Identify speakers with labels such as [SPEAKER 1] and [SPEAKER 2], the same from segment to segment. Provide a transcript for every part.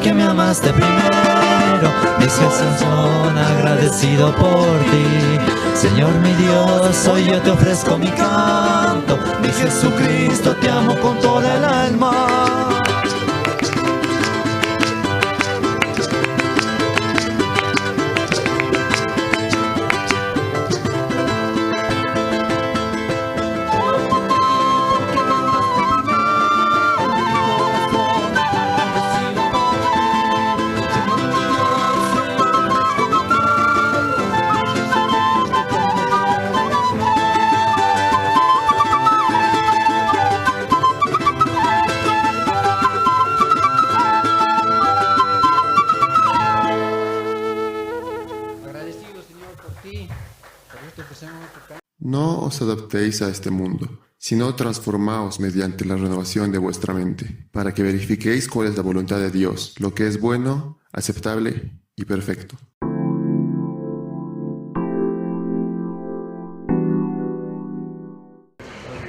[SPEAKER 1] porque me amaste primero. Mi corazón agradecido por ti. Señor mi Dios, hoy yo te ofrezco mi canto. Mi Jesucristo, te amo con toda el alma.
[SPEAKER 2] No os adaptéis a este mundo, sino transformaos mediante la renovación de vuestra mente, para que verifiquéis cuál es la voluntad de Dios, lo que es bueno, aceptable y perfecto.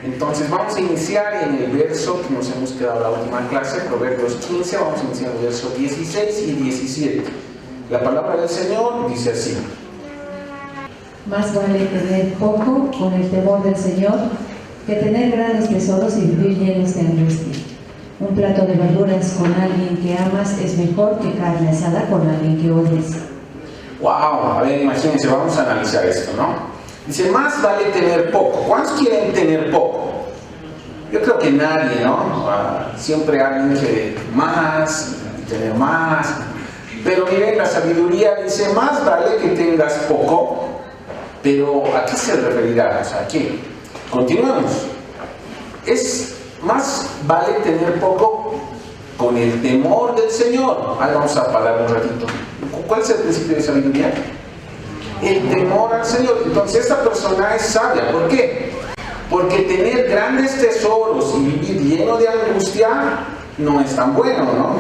[SPEAKER 3] Entonces vamos a iniciar en el verso que nos hemos quedado la última clase, Proverbios 15, vamos a iniciar en el verso 16 y 17. La palabra del Señor dice así:
[SPEAKER 4] Más vale tener poco con el temor del Señor que tener grandes tesoros y vivir llenos de angustia. Un plato de verduras con alguien que amas es mejor que carne asada con alguien que odias.
[SPEAKER 3] Wow, a ver, imagínense, vamos a analizar esto, ¿no? Dice, más vale tener poco. ¿Cuántos quieren tener poco? Yo creo que nadie, ¿no? Siempre alguien quiere más, tener más. Pero miren, la sabiduría dice, más vale que tengas poco. Pero ¿a qué se referirá? O sea, ¿a qué? Continuamos. Es más vale tener poco con el temor del Señor. Ahí vamos a parar un ratito. ¿Cuál es el principio de sabiduría? El temor al Señor. Entonces esta persona es sabia. ¿Por qué? Porque tener grandes tesoros y vivir lleno de angustia no es tan bueno, ¿no?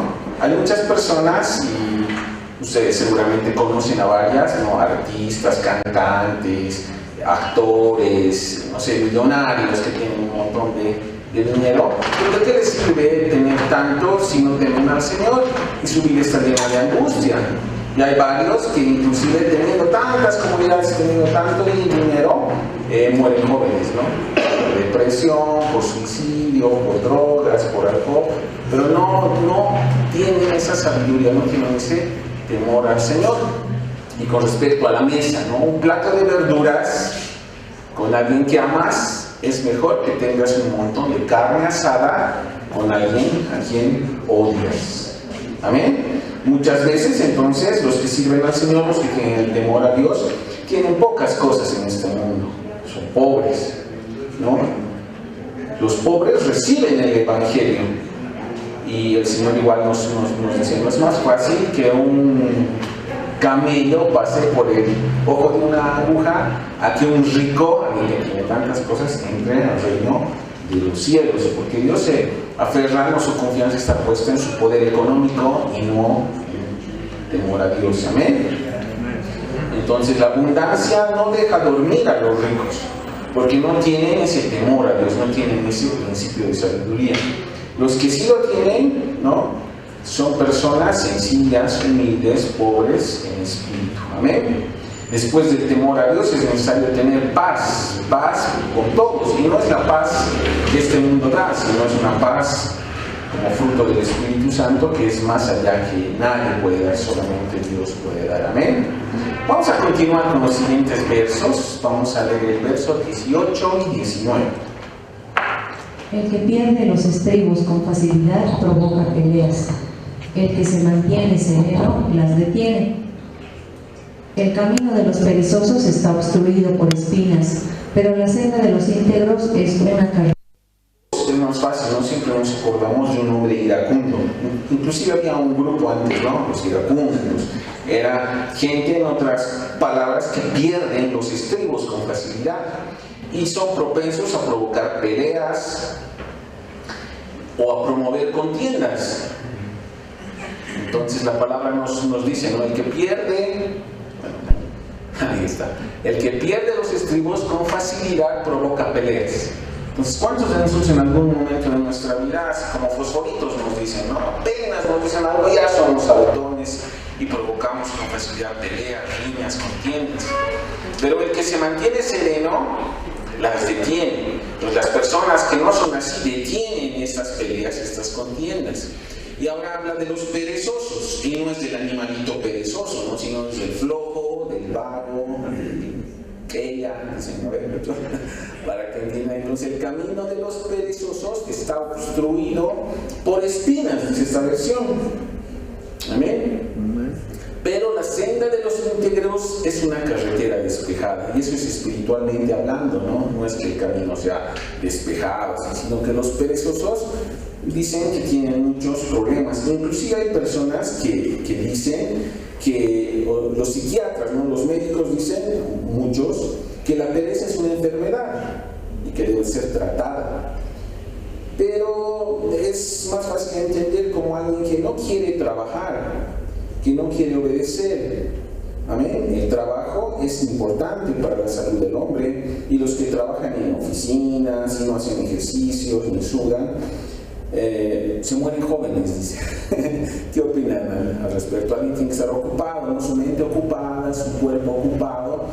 [SPEAKER 3] Hay muchas personas, y ustedes seguramente conocen a varias, ¿no? Artistas, cantantes, actores, no sé, millonarios que tienen un montón de dinero. ¿Pero de qué les sirve tener tanto si no temen al Señor? Y su vida está llena de angustia. Y hay varios que inclusive teniendo tantas comunidades, teniendo tanto dinero, mueren jóvenes, ¿no? Por depresión, por suicidio, por drogas, por alcohol, pero no tienen esa sabiduría, no tienen ese temor al Señor. Y con respecto a la mesa, ¿no? Un plato de verduras con alguien que amas es mejor que tengas un montón de carne asada con alguien a quien odias. Amén. Muchas veces entonces los que sirven al Señor, los que tienen el temor a Dios, tienen pocas cosas en este mundo, son pobres, ¿no? Los pobres reciben el Evangelio y el Señor igual nos dice, no es más fácil que un camello pase por el ojo de una aguja a que un rico, alguien que tiene tantas cosas, entre al reino de los cielos, porque Dios se aferra, su confianza está puesta en su poder económico y no en temor a Dios. Amén. Entonces la abundancia no deja dormir a los ricos, porque no tienen ese temor a Dios, no tienen ese principio de sabiduría. Los que sí lo tienen, ¿no? Son personas sencillas, humildes, pobres en espíritu. Amén. Después del temor a Dios es necesario tener paz con todos, y no es la paz que este mundo da, sino es una paz como fruto del Espíritu Santo que es más allá, que nadie puede dar, solamente Dios puede dar. Amén. Vamos a continuar con los siguientes versos. Vamos a leer el verso 18 y 19.
[SPEAKER 4] El que pierde los estribos con facilidad provoca peleas. El que se mantiene sereno las detiene. El camino de los perezosos está obstruido por espinas, pero la senda de los íntegros es una caída.
[SPEAKER 3] Es más fácil, ¿no? Siempre nos acordamos de un hombre iracundo. Inclusive había un grupo antes, ¿no? Los iracundos. Era gente, en otras palabras, que pierden los estribos con facilidad y son propensos a provocar peleas o a promover contiendas. Entonces la palabra nos dice, ¿no? El que pierde, ahí está, el que pierde los estribos con facilidad provoca peleas. Entonces, ¿cuántos de nosotros en algún momento de nuestra vida, así como fosforitos nos dicen, ¿no? Apenas nos dicen algo, ya somos saltones y provocamos con facilidad peleas, riñas, contiendas? Pero el que se mantiene sereno las detiene. Pues las personas que no son así detienen estas peleas, estas contiendas. Y ahora habla de los perezosos, y no es del animalito perezoso, ¿no? Sino es del flojo, del vago, para que entiendan. Entonces, el camino de los perezosos está obstruido por espinas, dice esta versión. Amén. Pero la senda de los íntegros es una carretera despejada, y eso es espiritualmente hablando, ¿no? No es que el camino sea despejado, sino que los perezosos dicen que tienen muchos problemas. Inclusive hay personas que dicen que, los psiquiatras, ¿no? Los médicos dicen, muchos, que la pereza es una enfermedad y que debe ser tratada. Pero es más fácil entender como alguien que no quiere trabajar, que no quiere obedecer. Amén. El trabajo es importante para la salud del hombre, y los que trabajan en oficinas y no hacen ejercicios ni sudan, se mueren jóvenes, dice. ¿Qué opinan al respecto? Alguien tiene que estar ocupado, ¿no? Su mente ocupada, su cuerpo ocupado,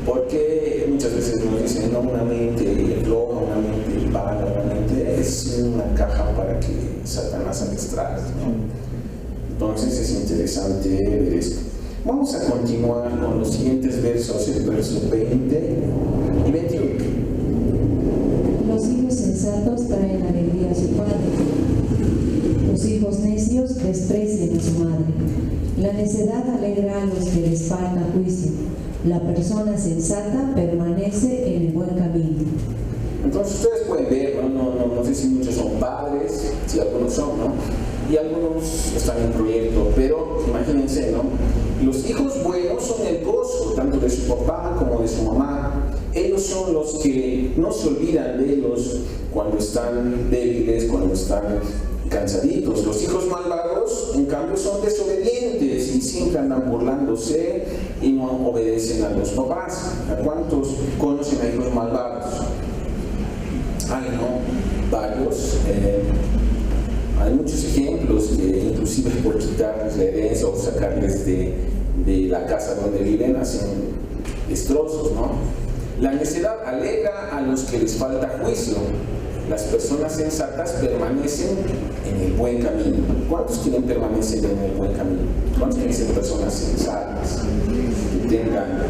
[SPEAKER 3] porque muchas veces nos dicen, no, una mente floja, una mente vaga, una mente es una caja para que Satanás se extraiga, ¿no? Entonces es interesante ver esto. Vamos a continuar con los siguientes versos, el verso 20 y 21.
[SPEAKER 4] Los hijos sensatos traen alegría a su padre. Los hijos necios desprecian a su madre. La necedad alegra a los que les falta juicio. La persona sensata permanece en el buen camino.
[SPEAKER 3] Entonces ustedes pueden ver, no sé si muchos son padres, si algunos son, ¿no? Y algunos están en proyecto, pero imagínense, ¿no? Los hijos buenos son el gozo, tanto de su papá como de su mamá. Ellos son los que no se olvidan de ellos cuando están débiles, cuando están cansaditos. Los hijos malvados, en cambio, son desobedientes y siempre andan burlándose y no obedecen a los papás. ¿A cuántos conocen a hijos malvados? Ay, no, varios. Hay muchos ejemplos que inclusive por quitarles la herencia o sacarles de la casa donde viven hacen destrozos, ¿no? La necedad alegra a los que les falta juicio. Las personas sensatas permanecen en el buen camino. ¿Cuántos quieren permanecer en el buen camino? ¿Cuántos quieren ser personas sensatas? Que tengan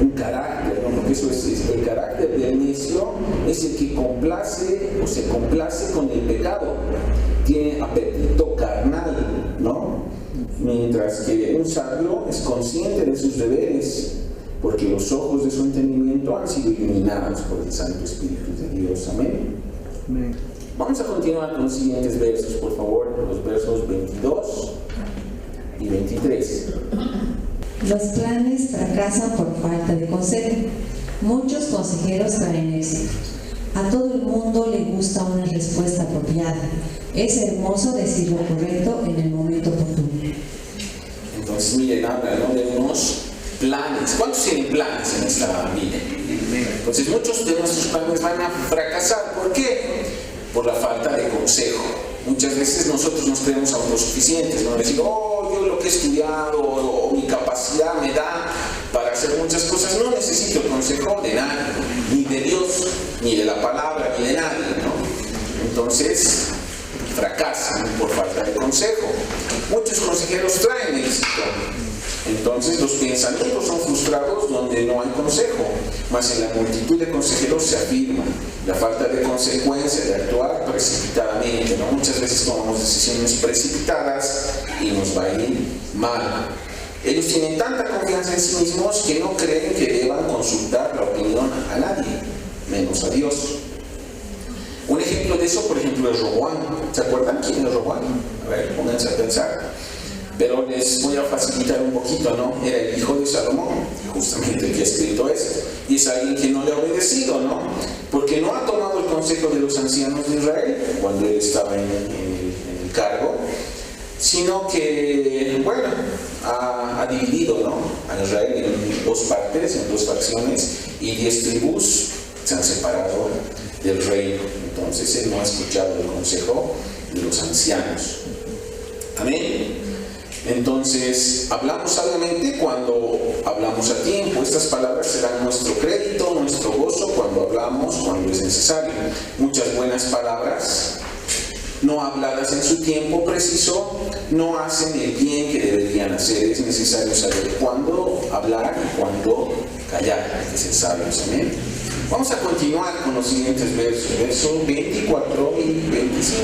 [SPEAKER 3] un carácter, ¿no? Porque eso es el carácter del necio, es el que complace o se complace con el pecado, tiene apetito carnal, ¿no? Mientras que un sabio es consciente de sus deberes, porque los ojos de su entendimiento han sido iluminados por el Santo Espíritu de Dios. Amén. Amén. Vamos a continuar con los siguientes versos, por favor, los versos 22 y 23.
[SPEAKER 4] Los planes fracasan por falta de consejo. Muchos consejeros traen éxito. A todo el mundo le gusta una respuesta apropiada. Es hermoso decir lo correcto en el momento oportuno.
[SPEAKER 3] Entonces, miren, habla, ¿no?, de unos planes. ¿Cuántos tienen planes en esta vida? Entonces, muchos de nuestros planes van a fracasar. ¿Por qué? Por la falta de consejo. Muchas veces nosotros nos creemos autosuficientes, ¿no? Decir, yo lo que he estudiado o mi capacidad me da para hacer muchas cosas. No necesito el consejo de nadie, ni de Dios, ni de la palabra, ni de nadie, ¿no? Entonces, fracasan por falta de consejo. Muchos consejeros traen éxito. Entonces los pensamientos son frustrados donde no hay consejo, mas en la multitud de consejeros se afirma la falta de consecuencia de actuar precipitadamente, ¿no? Muchas veces tomamos decisiones precipitadas y nos va a ir mal. Ellos tienen tanta confianza en sí mismos que no creen que deban consultar la opinión a nadie, menos a Dios. Un ejemplo de eso, por ejemplo, es Roboam. ¿Se acuerdan quién es Roboam? A ver, pónganse a pensar. Pero les voy a facilitar un poquito, ¿no? Era el hijo de Salomón, justamente el que ha escrito esto. Y es alguien que no le ha obedecido, ¿no? Porque no ha tomado el consejo de los ancianos de Israel cuando él estaba en el cargo, sino que, bueno, ha dividido, ¿no?, a Israel en dos partes, en dos facciones, y 10 tribus se han separado del reino. Entonces él no ha escuchado el consejo de los ancianos. Amén. Entonces, hablamos sabiamente cuando hablamos a tiempo. Estas palabras serán nuestro crédito, nuestro gozo cuando hablamos, cuando es necesario. Muchas buenas palabras, no habladas en su tiempo preciso, no hacen el bien que deberían hacer. Es necesario saber cuándo hablar y cuándo callar, hay que ser sabios. Amén. Vamos a continuar con los siguientes versos, versos 24 y 25.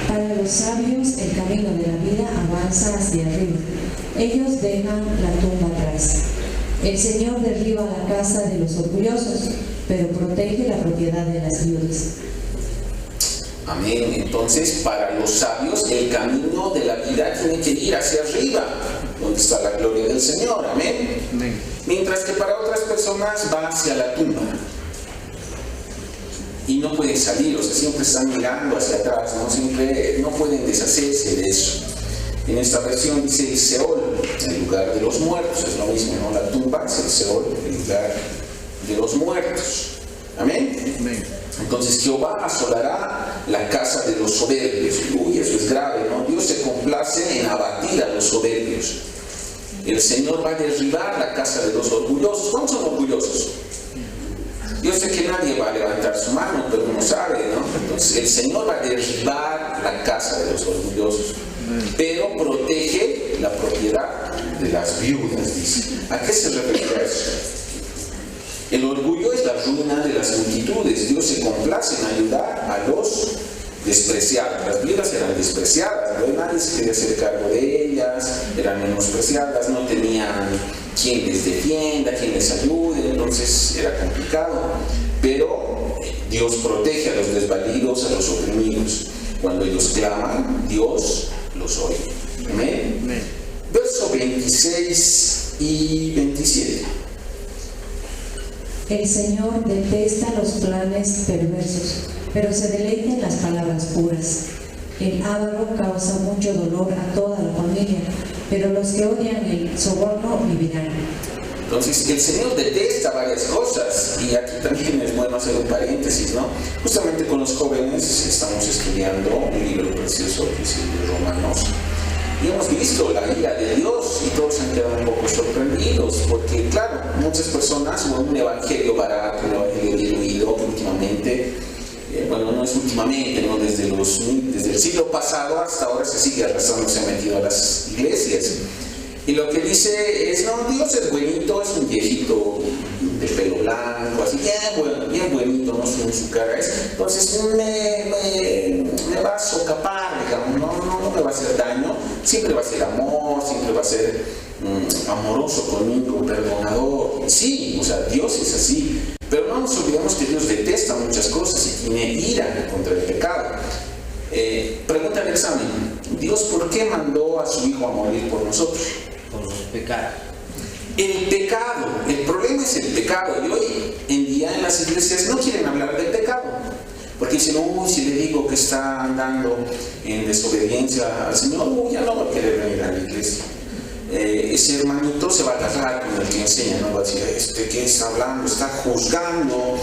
[SPEAKER 4] Para los sabios el camino de la vida avanza hacia arriba. Ellos dejan la tumba atrás. El Señor derriba la casa de los orgullosos, pero protege la propiedad de las viudas.
[SPEAKER 3] Amén. Entonces, para los sabios el camino de la vida tiene que ir hacia arriba, donde está la gloria del Señor. Amén.
[SPEAKER 1] Amén.
[SPEAKER 3] Mientras que para otras personas va hacia la tumba. Y no pueden salir, o sea, siempre están mirando hacia atrás, no pueden deshacerse de eso. En esta versión dice el Seol, el lugar de los muertos, es lo mismo, ¿no? La tumba es el Seol, el lugar de los muertos. Amén.
[SPEAKER 1] Amén.
[SPEAKER 3] Entonces Jehová asolará la casa de los soberbios. Uy, eso es grave, ¿no? Dios se complace en abatir a los soberbios. El Señor va a derribar la casa de los orgullosos. ¿Cuántos son orgullosos? Yo sé que nadie va a levantar su mano, pero uno sabe, ¿no? Entonces el Señor va a derribar la casa de los orgullosos, pero protege la propiedad de las viudas, dice. ¿A qué se refiere eso? El orgullo es la ruina de las multitudes. Dios se complace en ayudar a los despreciados. Las viudas eran despreciadas, ¿no? Nadie se quería hacer cargo de ellas, eran menospreciadas, no tenían quien les defienda, quien les ayude, entonces era complicado. Pero Dios protege a los desvalidos, a los oprimidos. Cuando ellos claman, Dios los oye. Amén.
[SPEAKER 1] Amén.
[SPEAKER 3] Verso 26 y 27.
[SPEAKER 4] El Señor detesta los planes perversos, pero se deleita en las palabras puras. El avaro causa mucho dolor a toda la familia, pero los que odian el soborno vivirán.
[SPEAKER 3] Entonces, el Señor detesta varias cosas, y aquí también es bueno hacer un paréntesis, ¿no? Justamente con los jóvenes estamos estudiando un libro precioso que es el de Romanos, y hemos visto la ira de Dios, y todos han quedado un poco sorprendidos, porque claro, muchas personas, un evangelio barato, un evangelio diluido, que últimamente, bueno, no es últimamente, ¿no? Desde el siglo pasado hasta ahora se sigue arrastrando, se ha metido a las iglesias. Y lo que dice es, no, Dios es buenito, es un viejito de pelo blanco, así, bien buenito, no sé en su cara. Entonces me va a socapar, digamos, no me va a hacer daño, siempre va a ser amor, siempre va a ser amoroso conmigo, perdonador. Sí, o sea, Dios es así. Pero no nos olvidemos que Dios detesta muchas cosas y tiene ira contra el pecado. Pregunta en el examen, ¿Dios por qué mandó a su Hijo a morir por nosotros?
[SPEAKER 1] Por los pecados.
[SPEAKER 3] El pecado, el problema es el pecado, y hoy en día en las iglesias no quieren hablar del pecado, porque dicen, uy, si le digo que está andando en desobediencia al Señor, uy, ya no va a querer venir a la iglesia. Ese hermanito se va a agarrar con el que enseña, ¿no? Va a decir, ¿qué está hablando? Está juzgando,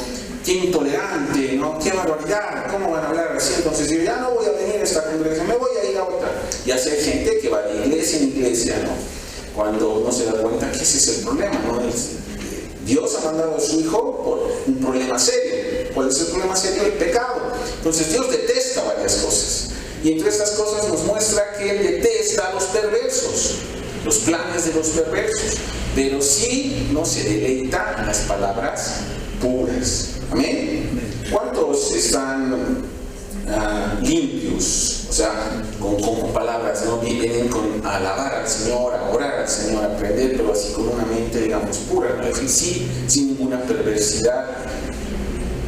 [SPEAKER 3] qué intolerante, ¿no? Qué barbaridad, ¿cómo van a hablar así? Entonces yo ya no voy a venir a esta congregación, me voy a ir a otra. Y así hay gente que va de iglesia en iglesia, ¿no? Cuando no se da cuenta que ese es el problema, ¿no? Dios ha mandado a su Hijo por un problema serio. ¿Cuál es el problema serio? El pecado. Entonces Dios detesta varias cosas. Y entre estas cosas nos muestra que Él detesta a los perversos, los planes de los perversos, pero sí no se deleita en las palabras puras. ¿Amén? ¿Cuántos están limpios? O sea, con palabras, ¿no? Vienen con alabar al Señor, a orar al Señor, a aprender, pero así con una mente, digamos, pura, ¿no? Es decir, sí, sin ninguna perversidad.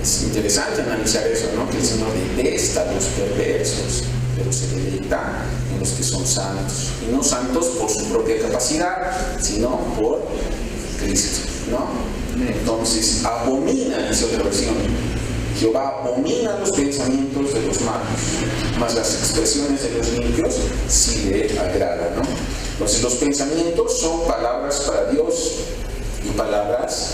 [SPEAKER 3] Es interesante analizar eso, ¿no? Que el Señor detesta a los perversos, pero se deleita en los que son santos. Y no santos por su propia capacidad, sino por Cristo, ¿no? Entonces, abomina, dice otra versión, Jehová abomina los pensamientos de los malos, mas las expresiones de los limpios sí le agradan, ¿no? Entonces, los pensamientos son palabras para Dios y palabras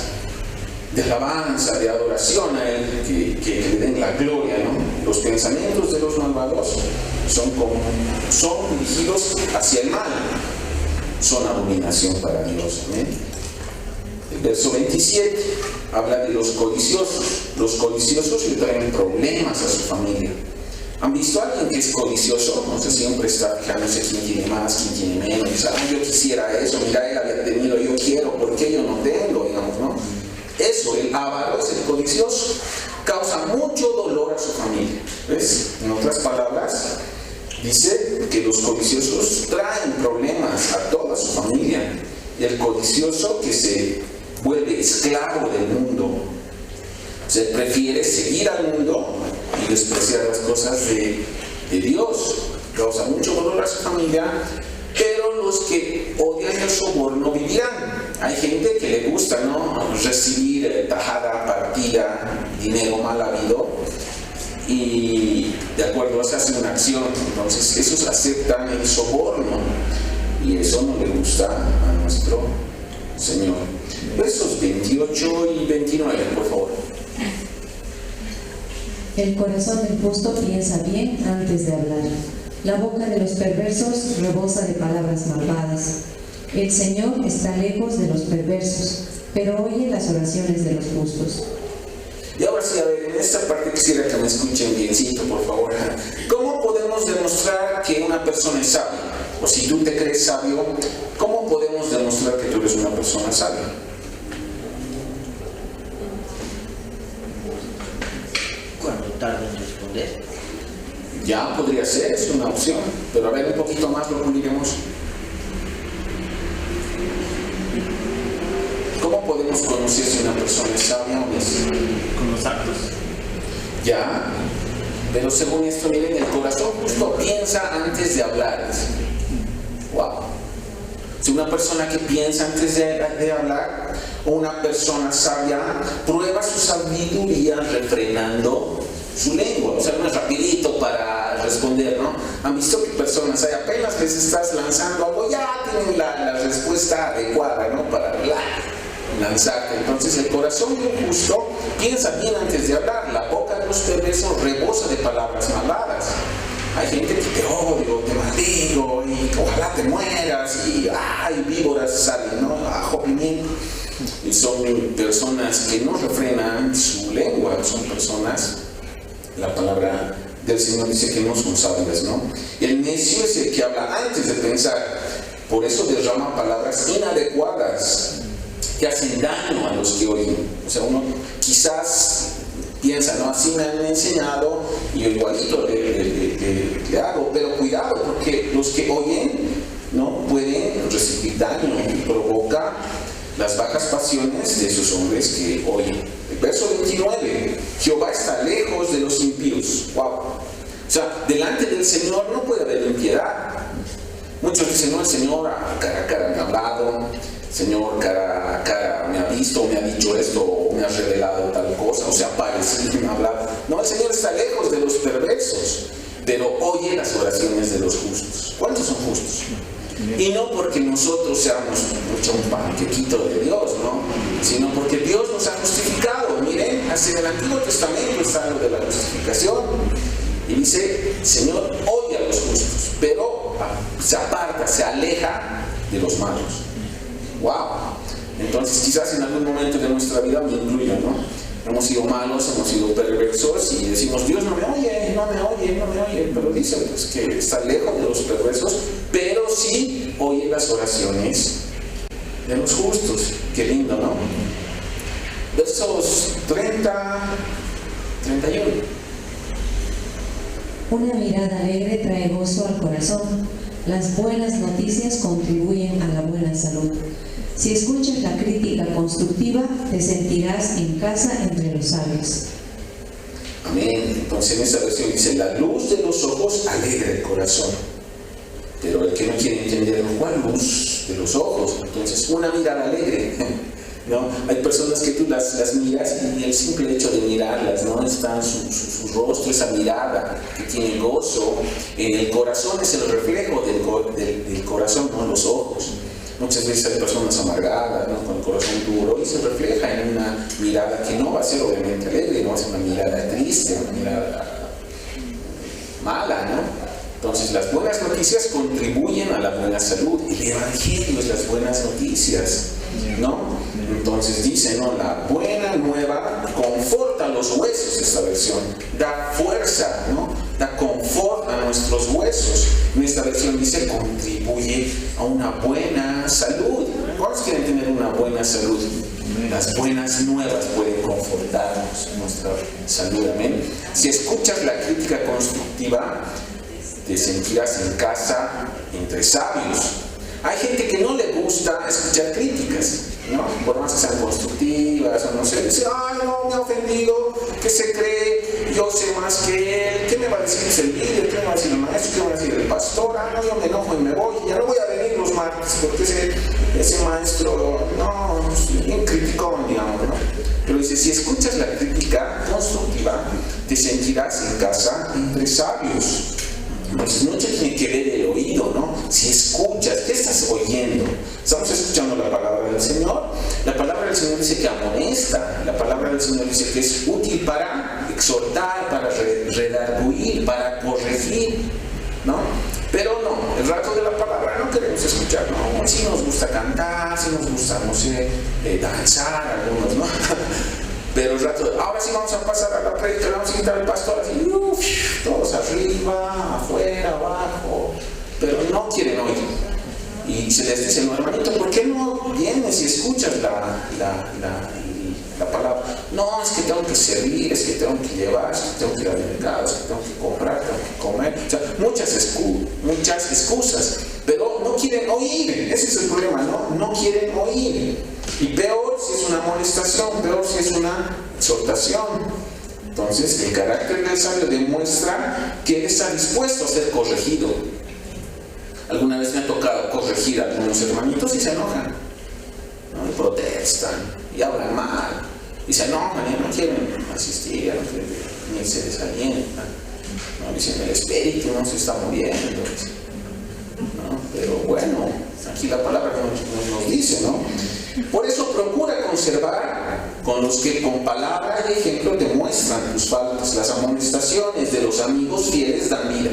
[SPEAKER 3] de alabanza, de adoración a Él, que le den la gloria, ¿no? Los pensamientos de los malvados son dirigidos hacia el mal, son abominación para Dios. ¿Eh? El verso 27 habla de los codiciosos. Los codiciosos le traen problemas a su familia. ¿Han visto a alguien que es codicioso? O sea, siempre está fijándose quién tiene más, quién tiene menos. Dice, yo quisiera eso, mira, él había tenido, yo quiero, ¿por qué yo no tengo? Digamos, ¿no? Eso, el avaro es el codicioso. Causa mucho dolor a su familia. ¿Ves? En otras palabras, dice que los codiciosos traen problemas a toda su familia. Y el codicioso que se vuelve esclavo del mundo, se prefiere seguir al mundo y despreciar las cosas de Dios. Causa mucho dolor a su familia, pero los que odian el soborno vivirán. Hay gente que le gusta, ¿no?, recibir tajada, partida, dinero mal habido, y de acuerdo se hace una acción. Entonces esos aceptan el soborno y eso no le gusta a nuestro Señor. Versos 28 y 29, por favor.
[SPEAKER 4] El corazón del justo piensa bien antes de hablar. La boca de los perversos rebosa de palabras malvadas. El Señor está lejos de los perversos, pero oye las oraciones de los justos.
[SPEAKER 3] Y ahora sí, a ver, en esta parte quisiera que me escuchen biencito, por favor. ¿Cómo podemos demostrar que una persona es sabia? O si tú te crees sabio, ¿cómo podemos demostrar que tú eres una persona sabia?
[SPEAKER 5] Cuando tarda en responder.
[SPEAKER 3] Ya podría ser, es una opción, pero a ver, un poquito más lo puliremos. ¿Cómo podemos conocer si una persona es sabia o no es?
[SPEAKER 5] Con los actos.
[SPEAKER 3] Ya, pero según esto, miren, el corazón justo piensa antes de hablar. Wow. Si una persona que piensa antes de hablar, o una persona sabia, prueba su sabiduría refrenando su lengua. O sea, no es rapidito para responder, ¿no? Han visto que personas, apenas les estás lanzando algo, ya tienen la respuesta adecuada, ¿no?, para lanzarte. Entonces el corazón de un justo piensa bien antes de hablar. La boca de los perversos rebosa de palabras malvadas. Hay gente que te odio, te maldigo y ojalá te mueras y víboras salen, ¿no?, ajo pimiento. Y son personas que no refrenan su lengua, son personas, la palabra del Señor dice que no son sabias, ¿no? El necio es el que habla antes de pensar, por eso derrama palabras inadecuadas que hacen daño a los que oyen. O sea, uno quizás piensa, ¿no?, así me han enseñado y yo igualito le hago, pero cuidado, porque los que oyen, ¿no?, pueden recibir daño y provoca las bajas pasiones de esos hombres que oyen. El verso 29, Jehová está lejos de los impíos. Wow. O sea, delante del Señor no puede haber impiedad. Muchos dicen, no, el Señor cara a cara me ha hablado, Señor cara a cara me ha visto, me ha dicho esto, o me ha revelado tal cosa, o sea, parece que me ha hablado. No, el Señor está lejos de los perversos, pero oye las oraciones de los justos. ¿Cuántos son justos? Y no porque nosotros seamos un panquequito de Dios, ¿no?, sino porque Dios nos ha justificado. Miren, hasta en el Antiguo Testamento está lo de la justificación. Y dice, Señor, oye a los justos, pero se aparta, se aleja de los malos. ¡Wow! Entonces quizás en algún momento de nuestra vida, me incluyo, ¿no?, hemos sido malos, hemos sido perversos y decimos, Dios no me oye, pero dice pues, que está lejos de los perversos, pero sí oye las oraciones de los justos. Qué lindo, ¿no? Versos 30, 31.
[SPEAKER 4] Una mirada alegre trae gozo al corazón. Las buenas noticias contribuyen a la buena salud. Si escuchas la crítica constructiva, te sentirás en casa entre los sabios.
[SPEAKER 3] Amén. Entonces en esta versión dice, la luz de los ojos alegra el corazón. Pero el que no quiere entender, ¿cuál luz de los ojos? Entonces, una mirada alegre, ¿no? Hay personas que tú las miras y el simple hecho de mirarlas, ¿no?, está su rostro, esa mirada que tiene gozo. En el corazón es el reflejo del corazón, no los ojos. Muchas veces hay personas amargadas, ¿no? Con el corazón duro, y se refleja en una mirada que no va a ser obviamente alegre, no va a ser una mirada triste, una mirada mala, ¿no? Entonces las buenas noticias contribuyen a la buena salud. El Evangelio es las buenas noticias, ¿no? Entonces dice, ¿no? La buena nueva conforta los huesos, esta versión, da fuerza, ¿no? Da confort a nuestros huesos. En esta versión dice, contribuye a una buena salud. ¿Cuántos quieren tener una buena salud? Las buenas nuevas pueden confortarnos nuestra salud, amén. Si escuchas la crítica constructiva, te sentirás en casa entre sabios. Hay gente que no le gusta escuchar críticas, ¿no? Por más que sean constructivas o no sé, dice, ay no, me ha ofendido, ¿qué se cree? Yo sé más que él, ¿qué me va a decir el líder? ¿Qué me va a decir el maestro? ¿Qué me va a decir el pastor? Ah, no, yo me enojo y me voy, ya no voy a venir los martes porque ese maestro, no, es bien criticón, digamos, ¿no? Pero dice, si escuchas la crítica constructiva, te sentirás en casa entre sabios. Entonces mucho tiene que ver el oído, ¿no? Si escuchas, ¿qué estás oyendo? ¿Estamos escuchando la palabra del Señor? La palabra del Señor dice que amonesta, la palabra del Señor dice que es útil para exhortar, para redarguir, para corregir, ¿no? Pero no, el rato de la palabra no queremos escuchar, ¿no? Sí nos gusta cantar, sí nos gusta, no sé, danzar algunos, ¿no? Pero el rato, ahora sí vamos a pasar a la prédica, vamos a quitar al pastor así, todos arriba, afuera, abajo, pero no quieren oír. Y se les dice, no, hermanito, ¿por qué no vienes y escuchas la palabra? No, es que tengo que servir, es que tengo que llevar, es que tengo que ir al mercado, es que tengo que comprar, tengo que comer. O sea, muchas excusas, pero no quieren oír. Ese es el problema, ¿no? No quieren oír. Y peor si es una amonestación, peor si es una exhortación. Entonces, el carácter del sabio demuestra que está dispuesto a ser corregido. Alguna vez me ha tocado corregir a algunos hermanitos y se enojan, ¿no? Y protestan, y hablan mal, y se enojan, y no quieren asistir, ya no quieren, ni se desalientan, ¿no? Dicen, el espíritu no se está moviendo, ¿no? Pero bueno, aquí la palabra nos dice, ¿no? Por eso procura conservar con los que con palabra y ejemplo demuestran tus faltas. Las amonestaciones de los amigos fieles dan vida.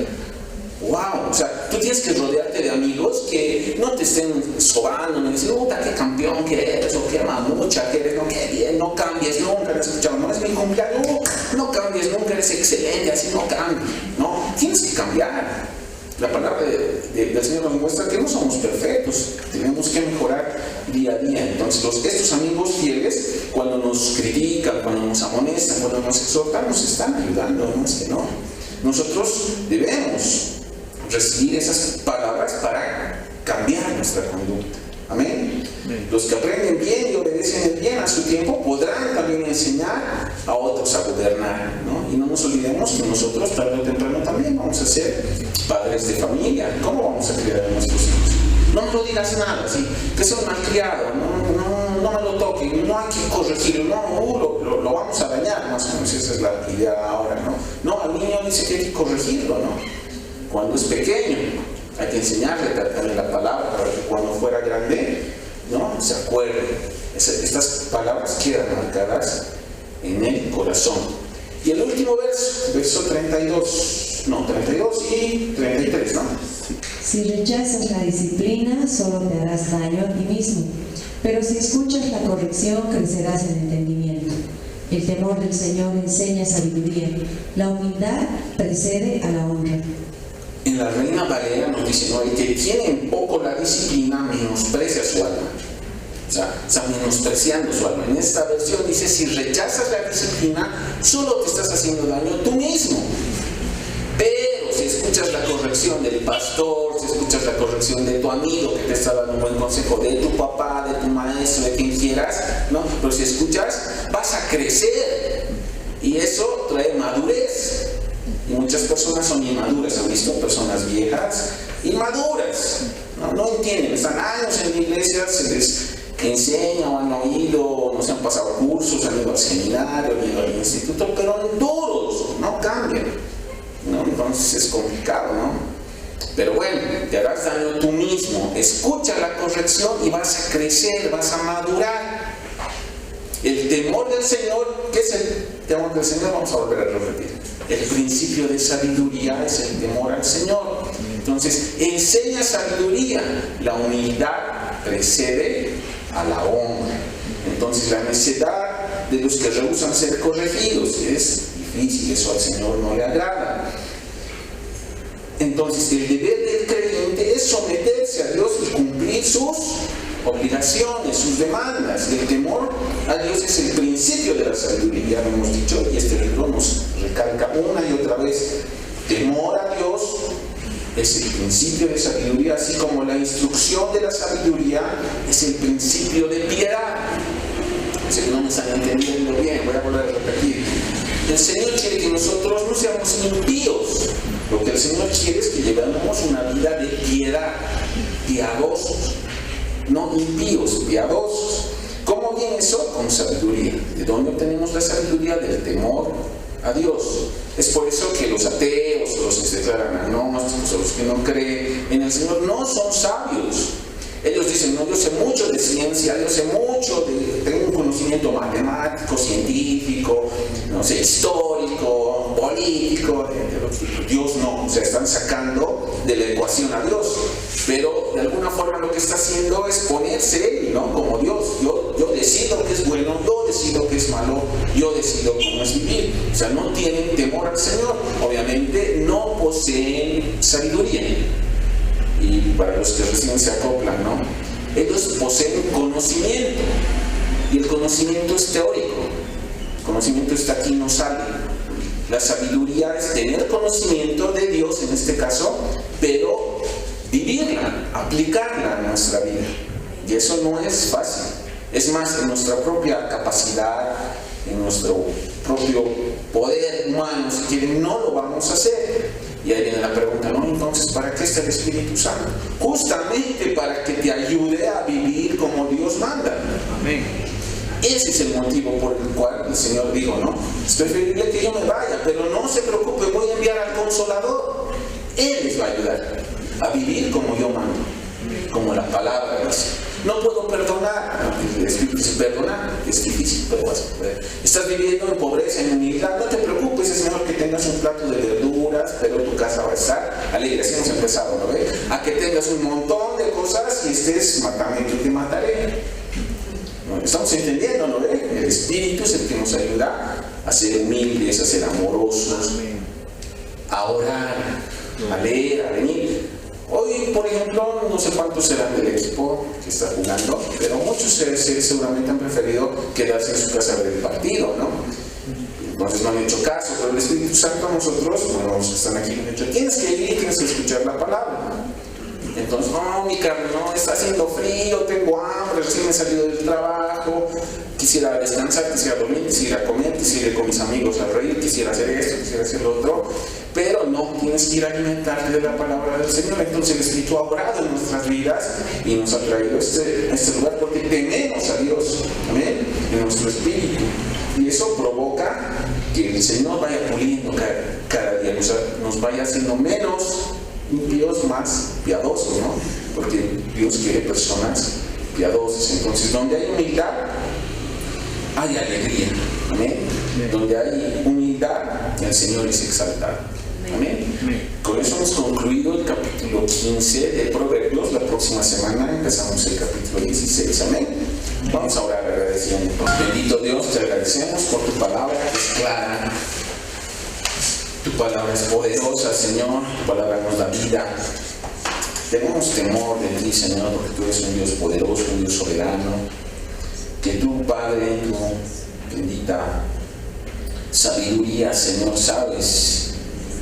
[SPEAKER 3] ¡Wow! O sea, tú tienes que rodearte de amigos que no te estén sobando, no dicen, puta, qué campeón que eres, o qué mamucha que eres, no, qué bien, no cambies nunca, ¿has escuchado? No es mi cumpleaños, no cambies nunca, eres excelente, así no cambies. No, tienes que cambiar. La palabra del Señor nos muestra que no somos perfectos, tenemos que mejorar día a día. Entonces, estos amigos fieles, cuando nos critican, cuando nos amonestan, cuando nos exhortan, nos están ayudando, no es que no. Nosotros debemos recibir esas palabras para cambiar nuestra conducta. Amén. Los que aprenden bien y obedecen bien a su tiempo podrán también enseñar a otros a gobernar, ¿no? Y no nos olvidemos que nosotros tarde o temprano también vamos a ser padres de familia. ¿Cómo vamos a criar a nuestros hijos? No me lo digas nada, ¿sí? Que sea un malcriado, no me lo toquen, no hay que corregirlo, lo vamos a dañar, más o menos esa es la idea ahora, ¿no? No, al niño dice que hay que corregirlo, ¿no? Cuando es pequeño, hay que enseñarle también la palabra para que cuando fuera grande, ¿no? Se acuerde. Estas palabras quedan marcadas en el corazón. Y el último verso 32 y 33, ¿no?
[SPEAKER 4] Si rechazas la disciplina, solo te harás daño a ti mismo. Pero si escuchas la corrección, crecerás en entendimiento. El temor del Señor enseña sabiduría. La humildad precede a la honra.
[SPEAKER 3] En la Reina Valera nos dice, ¿no? El que tiene en poco la disciplina menosprecia su alma. O sea, está menospreciando su alma. En esta versión dice, si rechazas la disciplina, solo te estás haciendo daño tú mismo. Pero si escuchas la corrección del pastor, si escuchas la corrección de tu amigo que te está dando un buen consejo, de tu papá, de tu maestro, de quien quieras, ¿no? Pero si escuchas, vas a crecer. Y eso trae madurez. Y muchas personas son inmaduras, ¿han visto? Personas viejas, inmaduras, no entienden, están años en la iglesia, se les enseña o han oído, no se han pasado cursos, han ido al seminario, han ido al instituto, pero duros, no cambian, ¿no? Entonces es complicado, ¿no? Pero bueno, de te harás daño tú mismo. Escucha la corrección y vas a crecer, vas a madurar. El temor del Señor, ¿qué es el temor del Señor? Vamos a volver a repetir. El principio de sabiduría es el temor al Señor. Entonces, enseña sabiduría. La humildad precede a la honra. Entonces, la necedad de los que rehúsan ser corregidos es difícil, eso al Señor no le agrada. Entonces, el deber del creyente es someterse a Dios y cumplir sus obligaciones, sus demandas. El temor a Dios es el principio de la sabiduría, ya lo hemos dicho, y este libro nos recalca una y otra vez. Temor a Dios es el principio de sabiduría, así como la instrucción de la sabiduría es el principio de piedad. Sé que no me están entendiendo bien, voy a volver a repetir. El Señor quiere que nosotros no seamos impíos. Lo que el Señor quiere es que llevemos una vida de piedad, piadosos. No impíos, piadosos. ¿Cómo viene eso? Con sabiduría. ¿De dónde obtenemos la sabiduría? Del temor a Dios. Es por eso que los ateos, los que se declaran agnósticos, o los que no creen en el Señor, no son sabios. Ellos dicen, no, yo sé mucho de ciencia, yo sé mucho, tengo un conocimiento matemático, científico, no sé, histórico, político. Dios no, o sea, están sacando de la ecuación a Dios. Pero de alguna forma lo que está haciendo es ponerse Él, ¿no? Como Dios. Yo decido que es bueno, yo decido que es malo, yo decido cómo es vivir. O sea, no tienen temor al Señor. Obviamente no poseen sabiduría. Y para los que recién se acoplan, ¿no? Ellos poseen conocimiento. Y el conocimiento es teórico. El conocimiento está aquí, no sale. La sabiduría es tener conocimiento de Dios, en este caso, pero vivirla, aplicarla a nuestra vida. Y eso no es fácil. Es más, en nuestra propia capacidad, en nuestro propio poder humano, si quieren, no lo vamos a hacer. Y ahí viene la pregunta, ¿no? Entonces, ¿para qué está el Espíritu Santo? Justamente para que te ayude a vivir como Dios manda. Amén. Ese es el motivo por el cual el Señor dijo, ¿no? Es preferible que yo me vaya, pero no se preocupe, voy a enviar al Consolador. Él les va a ayudar a vivir como yo mando, como la palabra dice. No puedo perdonar, el Espíritu dice perdonar, es difícil, pero vas a poder. Estás viviendo en pobreza, en humildad, no te preocupes, es mejor que tengas un plato de verduras, pero tu casa va a estar alegre. Así hemos empezado, ¿no ves? A que tengas un montón de cosas y estés, mátame que te mataré. ¿No? Estamos entendiendo, ¿no ves? El Espíritu es el que nos ayuda a ser humildes, a ser amorosos, a orar, a leer, a venir. Hoy, por ejemplo, no sé cuántos serán del equipo que está jugando, pero muchos seguramente han preferido quedarse en su casa a ver el partido, ¿no? Entonces no han hecho caso, pero el Espíritu Santo a nosotros, bueno, los que están aquí, han dicho, tienes que ir, tienes que escuchar la palabra. Entonces, no, mi carne, no, está haciendo frío, tengo hambre, recién me he salido del trabajo, quisiera descansar, quisiera dormir, quisiera comer, quisiera ir con mis amigos a reír, quisiera hacer esto, quisiera hacer lo otro, pero no, tienes que ir a alimentarte de la palabra del Señor. Entonces el Espíritu ha obrado en nuestras vidas y nos ha traído a este lugar porque tememos a Dios, amén, en nuestro espíritu. Y eso provoca que el Señor vaya puliendo cada día, nos vaya haciendo menos impíos, más piadosos, ¿no? Porque Dios quiere personas piadosas. Entonces, donde hay humildad, hay alegría, amén. Donde hay humildad, el Señor es exaltado, amén. Con eso hemos concluido el capítulo 15 de Proverbios. La próxima semana empezamos el capítulo 16, amén. Vamos a orar agradeciendo. Bendito Dios, te agradecemos por tu palabra que es clara. Tu palabra es poderosa, Señor. Tu palabra nos da vida. Tenemos temor de ti, Señor, porque tú eres un Dios poderoso, un Dios soberano. Que tú, Padre, tu bendita sabiduría, Señor, sabes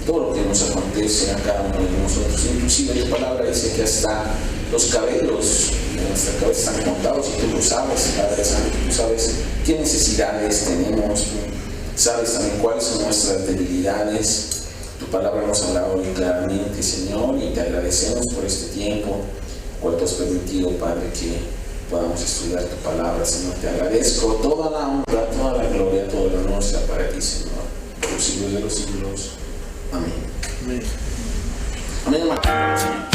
[SPEAKER 3] todo lo que nos acontece a cada uno de nosotros. Inclusive tu palabra dice que hasta los cabellos de nuestra cabeza están contados y tú lo sabes, Padre Santo. Tú sabes qué necesidades tenemos, tú sabes también cuáles son nuestras debilidades. Tu palabra nos habla hoy claramente, Señor, y te agradecemos por este tiempo, cual tú has permitido, Padre, que podamos estudiar tu palabra, Señor. Te agradezco toda la honra, toda la gloria, todo el honor sea para ti, Señor, por los siglos de los siglos. Amén. Amén, hermano.